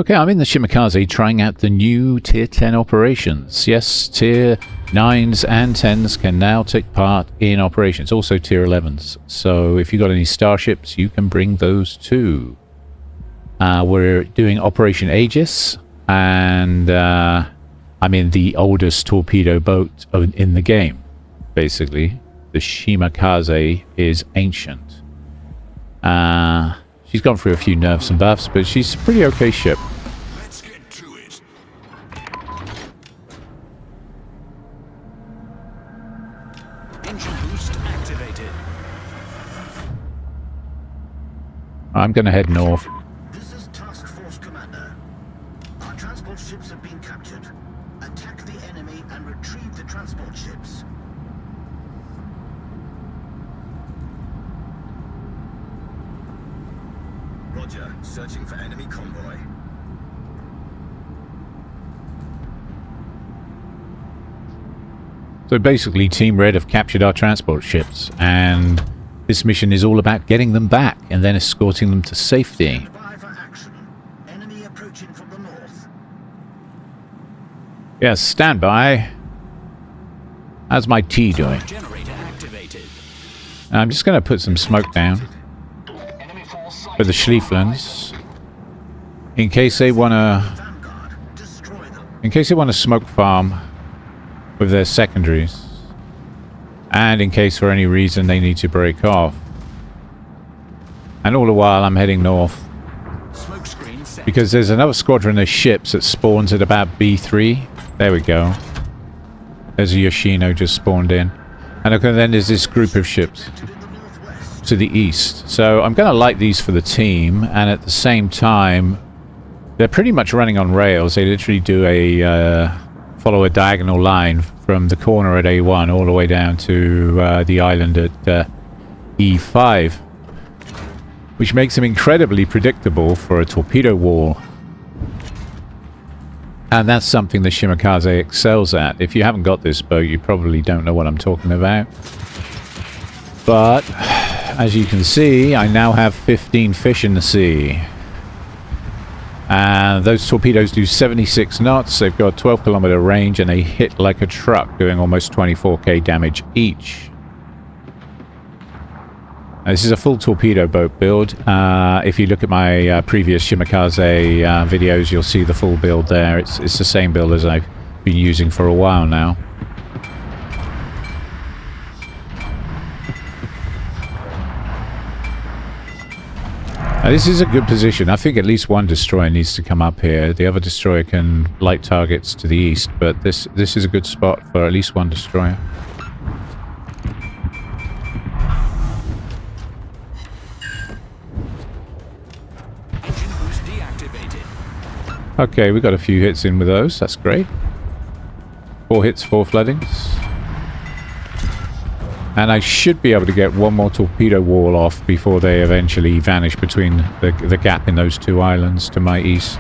Okay, I'm in the Shimakaze trying out the new Tier 10 operations. Yes, Tier 9s and 10s can now take part in operations. Also Tier 11s. So if you've got any starships, you can bring those too. We're doing Operation Ageis, and I'm in the oldest torpedo boat in the game, basically. The Shimakaze is ancient. She's gone through a few nerfs and buffs, but she's a pretty okay ship. Let's get to it. Engine boost activated. I'm going to head north. This is Task Force Commander. Our transport ships have been captured. Attack the enemy and retrieve the transport ships. Roger. Searching for enemy convoy. So basically, Team Red have captured our transport ships, and this mission is all about getting them back and then escorting them to safety. Stand by for action. Enemy approaching from the north. Yes, stand by. How's my tea doing? Generator activated. I'm just going to put some smoke down for the Schliefflins in case they want to Vanguard. Destroy them. in case they want to smoke farm with their secondaries, and in case for any reason they need to break off. And all the while I'm heading north Smoke screen set. because there's another squadron of ships that spawns at about B3. There we go. There's a Yoshino just spawned in, and okay, then there's this group of ships To the northwest. to the east. So I'm going to light these for the team, and at the same time they're pretty much running on rails. They literally do a follow a diagonal line from the corner at A1 all the way down to the island at E5, which makes them incredibly predictable for a torpedo wall. And that's something the Shimakaze excels at. If you haven't got this boat, you probably don't know what I'm talking about. But as you can see, I now have 15 fish in the sea. And those torpedoes do 76 knots. They've got a 12-kilometer range, and they hit like a truck, doing almost 24k damage each. Now, this is a full torpedo boat build. If you look at my previous Shimakaze videos, you'll see the full build there. It's the same build as I've been using for a while now. Now, this is a good position. I think at least one destroyer needs to come up here. The other destroyer can light targets to the east, but this is a good spot for at least one destroyer. Engine boost deactivated. Okay, we got a few hits in with those. That's great. 4 hits, 4 floodings. And I should be able to get one more torpedo wall off before they eventually vanish between the gap in those two islands to my east.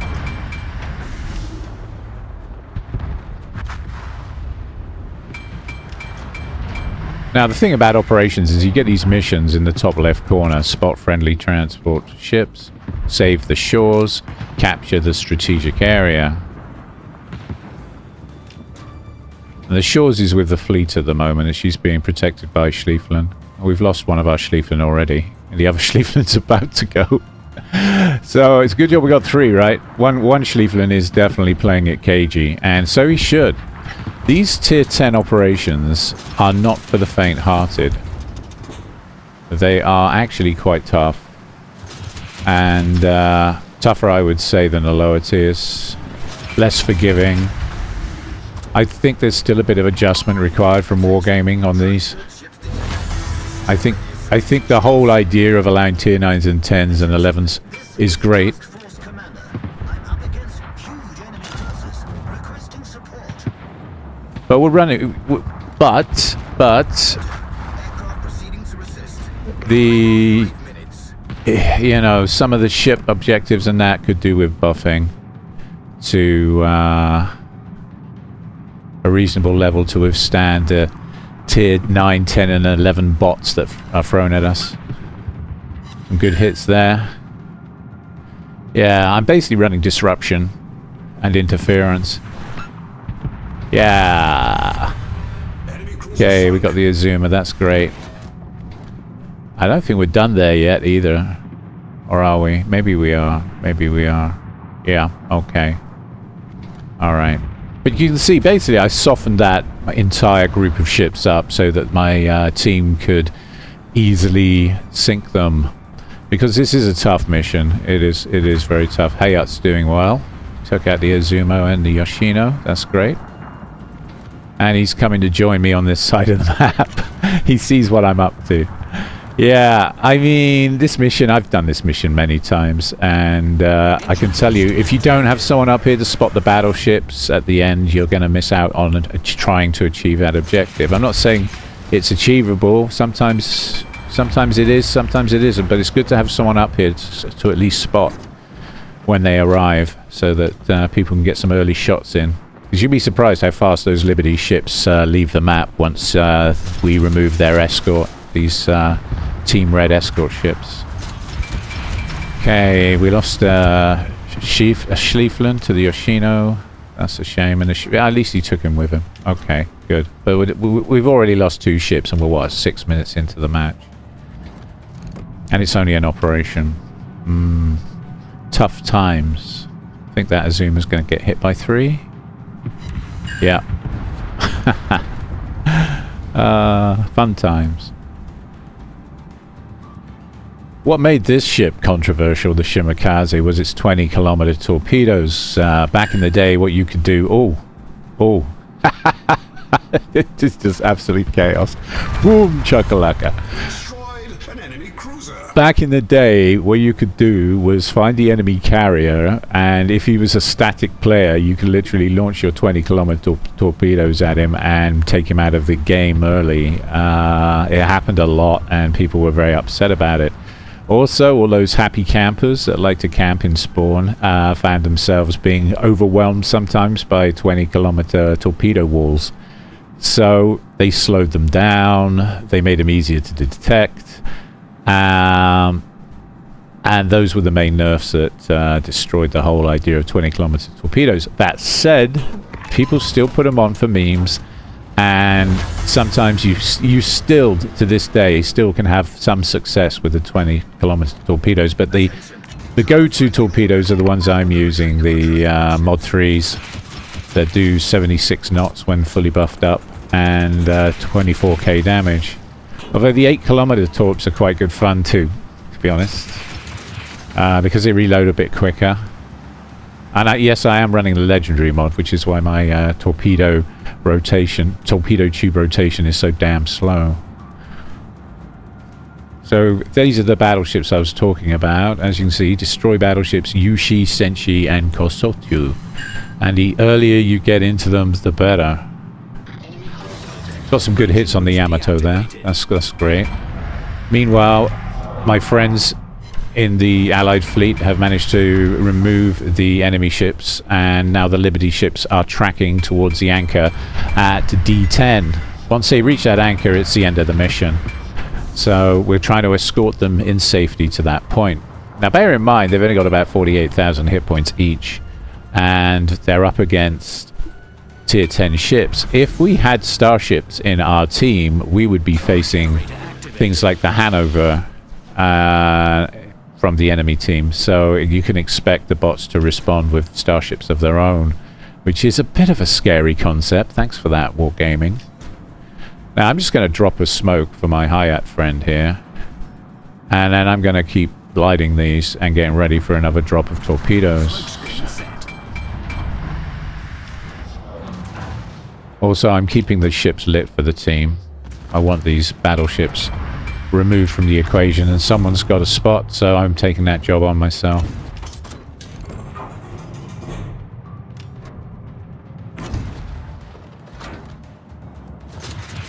Now, the thing about operations is you get these missions in the top left corner: spot friendly transport ships, save the shores, capture the strategic area. And the shores is with the fleet at the moment, and she's being protected by Schliefflin. We've lost one of our Schliefflin already, and the other Schliefflin's about to go. So it's a good job we got 3, right? One Schliefflin is definitely playing it cagey, and so he should. These tier 10 operations are not for the faint-hearted. They are actually quite tough, and tougher, I would say, than the lower tiers. Less forgiving. I think there's still a bit of adjustment required from wargaming on these. I think the whole idea of allowing tier 9s and 10s and 11s is great. Force Commander. I'm up against huge enemy forces requesting support. But we're running... But... Aircraft proceeding to assist. The... 5 minutes. You know, some of the ship objectives and that could do with buffing to a reasonable level to withstand the tier 9, 10 and 11 bots that are thrown at us. Some good hits there. Yeah, I'm basically running disruption and interference. Yeah. Okay, we got the Azuma. That's great. I don't think we're done there yet either. Or are we? Maybe we are. Maybe we are. Yeah, okay. Alright. But you can see, basically, I softened that entire group of ships up so that my team could easily sink them. Because this is a tough mission. It is very tough. Hayat's doing well. Took out the Azuma and the Yoshino. That's great. And he's coming to join me on this side of the map. He sees what I'm up to. Yeah, I mean, this mission, I've done this mission many times, and I can tell you, if you don't have someone up here to spot the battleships at the end, you're going to miss out on trying to achieve that objective. I'm not saying it's achievable. Sometimes it is, sometimes it isn't, but it's good to have someone up here to at least spot when they arrive, so that people can get some early shots in. Because you'd be surprised how fast those Liberty ships leave the map once we remove their escort, these Team Red escort ships. Okay, we lost Schlieflen to the Yoshino. That's a shame. And at least he took him with him. Okay, good. But we've already lost 2 ships, and we're what, 6 minutes into the match. And it's only an operation. Tough times. I think that Azuma's going to get hit by 3. Yeah. Fun times. What made this ship controversial, the Shimakaze, was its 20-kilometer torpedoes. Back in the day, what you could do... Oh. It's just absolute chaos. Boom, chakalaka. Back in the day, what you could do was find the enemy carrier, and if he was a static player, you could literally launch your 20-kilometer torpedoes at him and take him out of the game early. It happened a lot, and people were very upset about it. Also, all those happy campers that like to camp in spawn found themselves being overwhelmed sometimes by 20-kilometer torpedo walls. So they slowed them down, they made them easier to detect, and those were the main nerfs that destroyed the whole idea of 20-kilometer torpedoes. That said, people still put them on for memes, and sometimes you still, to this day, still can have some success with the 20-kilometer torpedoes, but the go-to torpedoes are the ones I'm using, the Mod 3s that do 76 knots when fully buffed up, and 24k damage. Although the 8-kilometer torps are quite good fun too, to be honest, because they reload a bit quicker. And yes, I am running the legendary mod, which is why my torpedo tube rotation is so damn slow. So these are the battleships I was talking about. As you can see, destroy battleships Yushi, Senshi, and Kosotyu. And the earlier you get into them, the better. Got some good hits on the Yamato there. That's great. Meanwhile, my friends in the Allied fleet have managed to remove the enemy ships, and now the Liberty ships are tracking towards the anchor at D10. Once they reach that anchor, it's the end of the mission. So we're trying to escort them in safety to that point. Now bear in mind, they've only got about 48,000 hit points each, and they're up against tier 10 ships. If we had starships in our team, we would be facing things like the Hanover from the enemy team. So you can expect the bots to respond with starships of their own, which is a bit of a scary concept. Thanks for that, Wargaming. Now I'm just going to drop a smoke for my Hayat friend here, and then I'm going to keep gliding these and getting ready for another drop of torpedoes. Also, I'm keeping the ships lit for the team. I want these battleships removed from the equation, and someone's got a spot, so I'm taking that job on myself.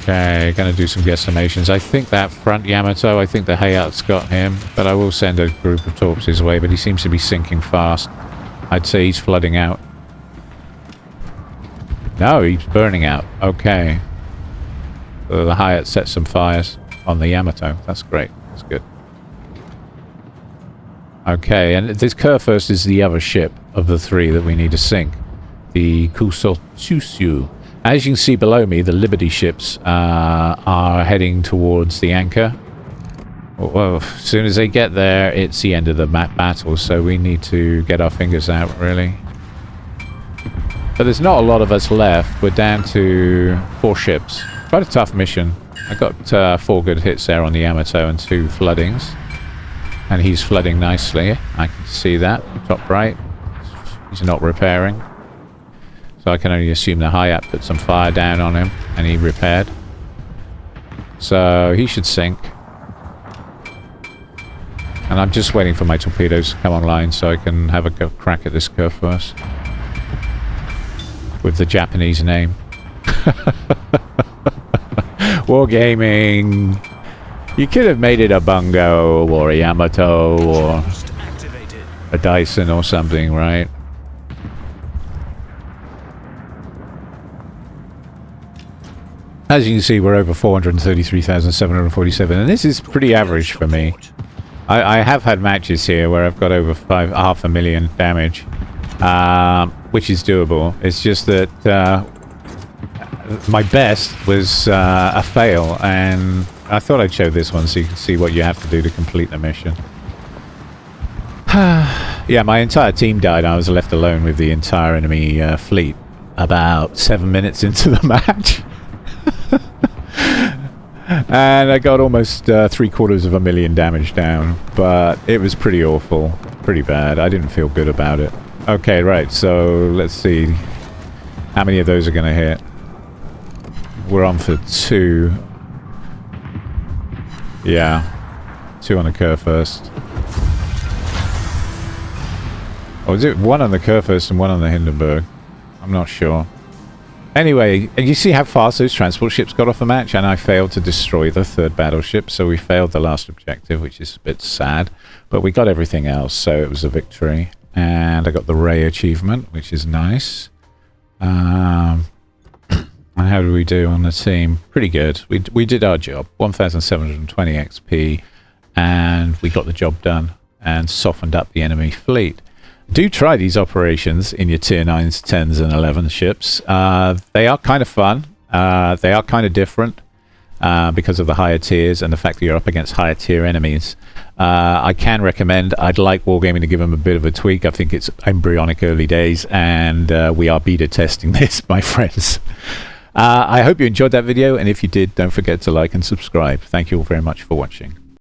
Okay, gonna do some guesstimations. I think that front Yamato, I think the Hayat's got him, but I will send a group of torps his way, but he seems to be sinking fast. I'd say he's flooding out. No, he's burning out. Okay. The Hayat set some fires on the Yamato. That's great. That's good. Okay, and this Kurfürst is the other ship of the three that we need to sink. The Kusosusu. As you can see below me, the Liberty ships are heading towards the anchor. Well, as soon as they get there, it's the end of the battle, so we need to get our fingers out, really. But there's not a lot of us left. We're down to 4 ships. Quite a tough mission. I got 4 good hits there on the Yamato and 2 floodings. And he's flooding nicely. I can see that. Top right. He's not repairing. So I can only assume the Hayat put some fire down on him and he repaired. So he should sink. And I'm just waiting for my torpedoes to come online so I can have a go crack at this curve first. With the Japanese name. Wargaming. You could have made it a Bungo or a Yamato or a Dyson or something, right? As you can see, we're over 433,747, and this is pretty average for me. I have had matches here where I've got over 500,000 damage, which is doable. It's just that my best was a fail, and I thought I'd show this one so you can see what you have to do to complete the mission. Yeah, my entire team died. I was left alone with the entire enemy fleet about 7 minutes into the match. And I got almost 750,000 damage down, but it was pretty awful, pretty bad. I didn't feel good about it. Okay, right, so let's see how many of those are going to hit. We're on for 2. Yeah, 2 on the Kurfürst. Or is it 1 on the Kurfürst and 1 on the Hindenburg? I'm not sure. Anyway, and you see how fast those transport ships got off the match, and I failed to destroy the 3rd battleship, so we failed the last objective, which is a bit sad. But we got everything else, so it was a victory. And I got the Ray achievement, which is nice. And how did we do on the team? Pretty good. We did our job. 1,720 XP, and we got the job done and softened up the enemy fleet. Do try these operations in your tier 9s, 10s and 11 ships. They are kind of fun. They are kind of different because of the higher tiers and the fact that you're up against higher tier enemies. I can recommend, I'd like Wargaming to give them a bit of a tweak. I think it's embryonic early days, and we are beta testing this, my friends. I hope you enjoyed that video, and if you did, don't forget to like and subscribe. Thank you all very much for watching.